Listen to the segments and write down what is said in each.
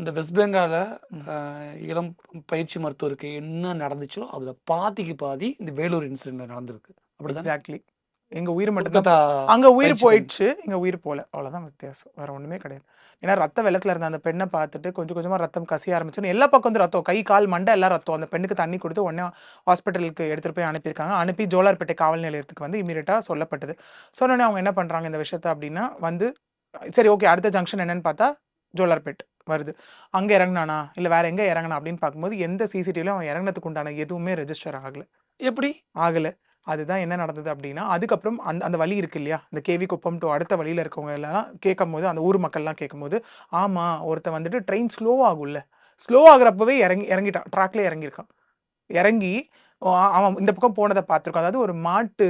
அந்த வெஸ்ட் பெங்கால ம். இளம் பயிற்சி மருத்துவருக்கு என்ன நடந்துச்சோ அதில் பாதிக்கு பாதி இந்த வேலூர் இன்சிடென்ட்ல நடந்திருக்கு. அப்படிதானே? எக்ஸாக்ட்லி. எங்க உயிர் மட்டும் தான் கொல்கத்தா அங்க உயிர் பயிற்சி பெண். போயிடுச்சு. இங்க உயிர் போல. அவ்வளோதான் வித்தியாசம். வேற ஒண்ணுமே கிடையாது. ஏன்னா ரத்த வெள்ளத்துல இருந்த அந்த பெண்ண பார்த்துட்டு கொஞ்சம் கொஞ்சமா ரத்தம் கசிய ஆரம்பிச்சுன்னு எல்லா பக்கம் வந்து ரத்தம். கை, கால், மண்டை எல்லாம் ரத்தம். அந்த பெண்ணுக்கு தண்ணி குடுத்து உடனே ஹாஸ்பிட்டலுக்கு எடுத்துட்டு போய் அனுப்பியிருக்காங்க. அனுப்பி ஜோலார்பேட்டை காவல் நிலையத்துக்கு வந்து இம்மீடியட்டா சொல்லப்பட்டது. சொன்னோனே அவங்க என்ன பண்றாங்க இந்த விஷயத்த அப்டின்னா வந்து சரி ஓகே அடுத்த ஜங்ஷன் என்னன்னு பார்த்தா ஜோலார்பேட் வருது. அங்க இறங்குனானா? இல்ல வேற எங்க இறங்குனா? அப்படின்னு பார்க்கும்போது எந்த சிசிடிவிலயும் அவன் இறங்குனதுக்கு உண்டான எதுவுமே ரெஜிஸ்டர் ஆகல. எப்படி? ஆகல. அதுதான் என்ன நடந்தது அப்டின்னா, அதுக்கப்புறம் அந்த அந்த வழி இருக்கு இல்லையா? இந்த கேவி குப்பம் டூ அடுத்த வழியில இருக்கவங்க எல்லாம் கேட்கும்போது, அந்த ஊர் மக்கள்லாம் கேட்கும்போது, ஆமா ஒருத்தன் வந்துட்டு ட்ரெயின் ஸ்லோ ஆகும்ல. ஸ்லோ ஆகுறப்பவே இறங்கிட்டான். ட்ராக்லயே இறங்கியிருக்கான். இறங்கி அவன் இந்த பக்கம் போனத பார்த்துருக்கோம். அதாவது ஒரு மாட்டு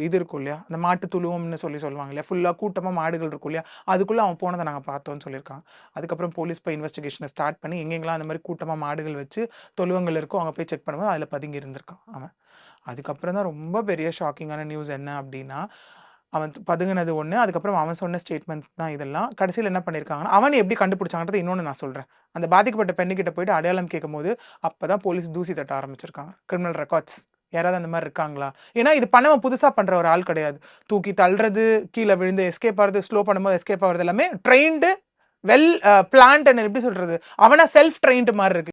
இது இருக்கும் இல்லையா? அந்த மாட்டு தொழுவம்னு சொல்லுவாங்க இல்லையா? ஃபுல்லா கூட்டமா மாடுகள் இருக்கும் இல்லையா? அதுக்குள்ள அவன் போனத நாங்க பார்த்தோம்னு சொல்லியிருக்காங்க. அதுக்கப்புறம் போலீஸ் போய் இன்வெஸ்டிகேஷன ஸ்டார்ட் பண்ணி எங்கெங்கலாம் அந்த மாரி கூட்டமா மாடுகள் வச்சு தொழுவங்கள் இருக்கோ, அங்க போய் செக் பண்ணும்போது அதில பதுங்கி இருந்திருக்கான் அவன். அதுக்கப்புறம் தான் ரொம்ப பெரிய ஷாக்கிங்கான நியூஸ் என்ன அப்டின்னா, அவன் பதுங்குனது ஒண்ணு. அதுக்கப்புறம் அவன் சொன்ன ஸ்டேட்மெண்ட்ஸ் தான் இதெல்லாம். கடைசில என்ன பண்ணியிருக்காங்கன்னா, அவன எப்படி கண்டுபிடிச்சாங்கன்றத இன்னொன்னு நான் சொல்றேன். அந்த பாதிக்கப்பட்ட பெண்ணுகிட்ட போயிட்டு அடையாளம் கேட்கும்போது, அப்பதான் போலீஸ் தூசி தட்ட ஆரம்பிச்சிருக்காங்க. Criminal records. யாராவது அந்த மாரி இருக்காங்களா? ஏன்னா இது பண்ணவன் புதுசா பண்ற ஒரு ஆள் கிடையாது. தூக்கி தள்ளுறது, கீழ விழுந்து எஸ்கேப் ஆறது, ஸ்லோ பண்ணும்போது எஸ்கேப் ஆகுறது எல்லாமே ட்ரெயின்டு, வெல் பிளான்ட் எப்படி சொல்றது? அவனா செல்ஃப் ட்ரெயின்டு மாரி இருக்கு.